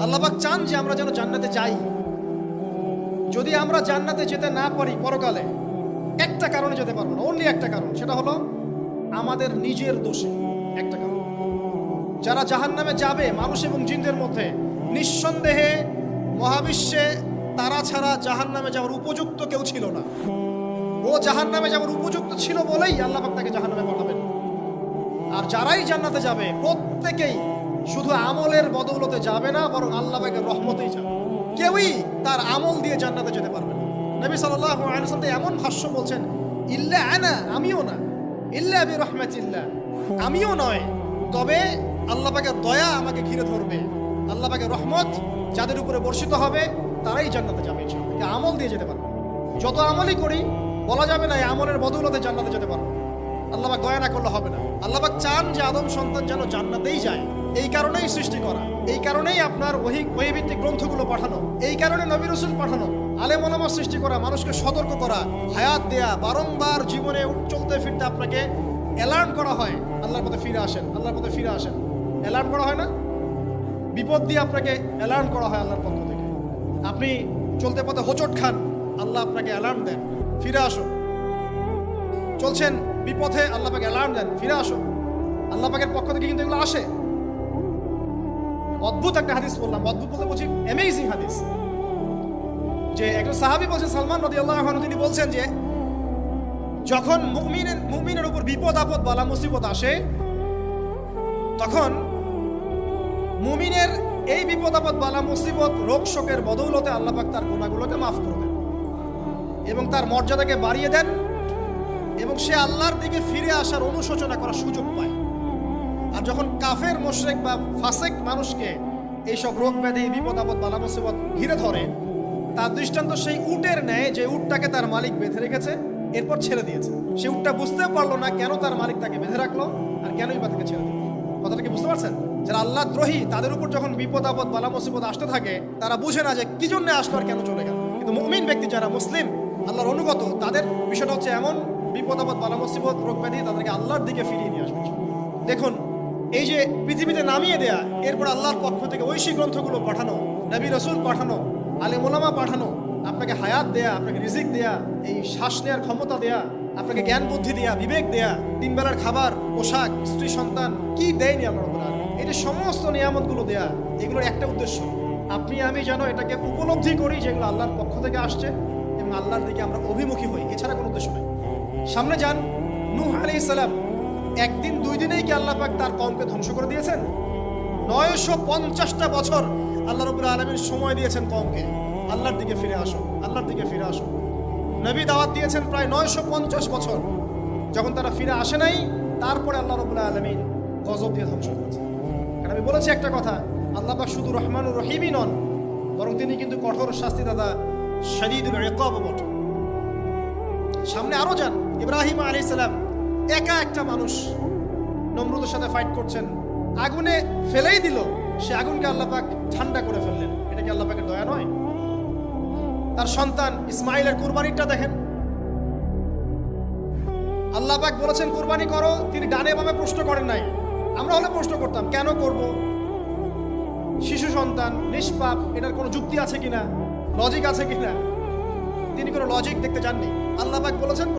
আল্লাহ পাক চান যে আমরা যেন জান্নাতে যাই। যদি আমরা জান্নাতে যেতে না পারি পরকালে, একটা কারণে যেতে পারবো না, অনলি একটা কারণ, সেটা হলো আমাদের নিজের দোষে। একটা কারণ, যারা জাহান্নামে যাবে মানুষ এবং জিনদের মধ্যে, নিঃসন্দেহে মহাবিশ্বে তারা ছাড়া জাহান্নামে যাওয়ার উপযুক্ত কেউ ছিল না। ও জাহান্নামে যাওয়ার উপযুক্ত ছিল বলেই আল্লাহ পাক তাকে জাহান্নামে পাঠাবেন। আর যারাই জান্নাতে যাবে প্রত্যেকেই শুধু আমলের বদৌলতে যাবে না, বরং আল্লাহ পাকের রহমতেই যাবে। কেউই তার আমল দিয়ে জান্নাতে যেতে পারবে না। নবী সাল্লাল্লাহু আলাইহি ওয়াসাল্লাম এমন ভাষ্য বলছেন, ইল্লা আনা, আমিও না, ইল্লা বিরহমাতিল্লাহ, আমিও নয়, তবে আল্লাহ পাকের দয়া আমাকে ঘিরে ধরবে, আল্লাহ পাকের রহমত যাদের উপরে বর্ষিত হবে তারাই জান্নাতে যাবে ইনশাআল্লাহ। আমল দিয়ে যেতে পারবে। যত আমলই করি বলা যাবে না এই আমলের বদৌলতে জান্নাতে যেতে পারবো। আল্লাহ পাক দয়া না করলে হবে না। আল্লাহ পাক চান যে আদম সন্তান যেন জান্নাতেই যায়। এই কারণেই সৃষ্টি করা, এই কারণেই আপনার ওহীভিত্তিক গ্রন্থগুলো পাঠানো, এই কারণে নবী রাসূল পাঠানো, আলেম ওলামা সৃষ্টি করা, মানুষকে সতর্ক করা, হায়াত দেয়া, বারংবার জীবনে চলতে ফিরতে আপনাকে অ্যালার্ম করা হয়, আল্লাহর পথে ফিরে আসেন, আল্লাহর পথে ফিরে আসেন। অ্যালার্ম করা হয় না? বিপদ দিয়ে আপনাকে অ্যালার্ম করা হয় আল্লাহর পক্ষ থেকে। আপনি চলতে পথে হোঁচট খান, আল্লাহ আপনাকে অ্যালার্ম দেন, ফিরে আসো। চলছেন বিপথে, আল্লাহ পাকে অ্যালার্ম দেন, ফিরে আসো। আল্লাহ পাকের পক্ষ থেকে কিন্তু এগুলো আসে। অদ্ভুত একটা হাদিস বললাম, অদ্ভুত বলতে বলছি অ্যামেজিং হাদিস, যে একজন সাহাবী বলছেন, সালমান রাদিয়াল্লাহু আনহু, তিনি বলছেন যে যখন মুমিনের উপর বিপদ আপদ বালা মুসিবত আসে, তখন মুমিনের এই বিপদ আপদ বালা মুসিবত রোগ শোকের বদৌলতে আল্লাহ পাক তার গুনাহগুলোকে মাফ করে দেন এবং তার মর্যাদাকে বাড়িয়ে দেন, এবং সে আল্লাহর দিকে ফিরে আসার অনুশোচনা করার সুযোগ পায়। আর যখন কাফের মুশরিক বা ফাসিক মানুষকে এইসব রোগ ব্যাধি বিপদ আপদ বালা মুসিবত ঘিরে ধরে, তার দৃষ্টান্ত সেই উটের ন্যায় যে উটটাকে তার মালিক বেঁধে রেখেছে, এরপর ছেড়ে দিয়েছে। সে উটটা বুঝতেও পারলো না কেন তার মালিক তাকে বেঁধে রাখলো আর কেনই বা তাকে ছেড়ে দিল। কথাটা কি বুঝতে পারছেন? যারা আল্লাহ দ্রোহী, তাদের উপর যখন বিপদ আপদ বালা মুসিবত আসতে থাকে, তারা বুঝে না যে কি জন্য আসলো আর কেন চলে গেল। কিন্তু মুমিন ব্যক্তি যারা মুসলিম, আল্লাহর অনুগত, তাদের বিষয়টা হচ্ছে এমন বিপদ আপদ বালা মুসিবত রোগ ব্যাধি তাদেরকে আল্লাহর দিকে ফিরিয়ে নিয়ে আসবে। দেখুন, এই যে পৃথিবীতে নামিয়ে দেয়া, এরপর আল্লাহর পক্ষ থেকে ঐশী গ্রন্থগুলো পাঠানো, নবী রাসূল পাঠানো, আলেম ওলামা পাঠানো, আপনাকে হায়াত দেয়া, আপনাকে রিজিক দেয়া, এই শ্বাস নেওয়ার ক্ষমতা দেয়া, আপনাকে জ্ঞান বুদ্ধি দেয়া, বিবেক দেয়া, তিন বেলার খাবার, পোশাক, স্ত্রী সন্তান, কি দেয়নি আল্লাহ রাব্বুল আলামিন। এই যে সমস্ত নিয়ামতগুলো দেয়া, এগুলোর একটা উদ্দেশ্য, আপনি আমি যেন এটাকে উপলব্ধি করি যেগুলো আল্লাহর পক্ষ থেকে আসছে এবং আল্লাহর দিকে আমরা অভিমুখী হই, এছাড়া কোনো উদ্দেশ্য নেই। সামনে যান, নূহ আলাইহিস সালাম, একদিন দুই দিনেই কি আল্লাহ পাক তার কওমকে ধ্বংস করে দিয়েছেন? 950টা বছর আল্লাহ রাব্বুল আলামিন সময় দিয়েছেন কওমকে, আল্লাহর দিকে ফিরে আসো, আল্লাহর দিকে ফিরে আসো। নবী দাওয়াত দিয়েছেন প্রায় 950 বছর। যখন তারা ফিরে আসে নাই, তারপরে আল্লাহ রাব্বুল আলামিন গজব দিয়ে ধ্বংস করেছেন। কারণ আমি বলেছি একটা কথা, আল্লাহ পাক শুধু রহমানুর রহিমই নন, বরং তিনি কিন্তু কঠোর শাস্তিদাতা, শাদীদুল ইকাব বটে। সামনে আরো যান, ইব্রাহিম আলাইহিস সালাম, একা একটা মানুষ নমরুদের সাথে ফাইট করছেন, আগুনে ফেলেই দিল, সে আগুনকে আল্লাহ পাক ঠান্ডা করে ফেললেন। এটা কি আল্লাহ পাকের দয়া নয়? তার সন্তান ইসমাইলের কুরবানিটা দেখেন, আল্লাহ পাক বলেছেন কুরবানি করো, তিনি ডানে বামে প্রশ্ন করেন নাই। আমরা হলে প্রশ্ন করতাম, কেন করব? শিশু সন্তান, নিষ্পাপ, এটার কোনো যুক্তি আছে কিনা, লজিক আছে কিনা? তিনি কোনো লজিক দেখতে যাননি। আল্লাহ পাক বলেছেন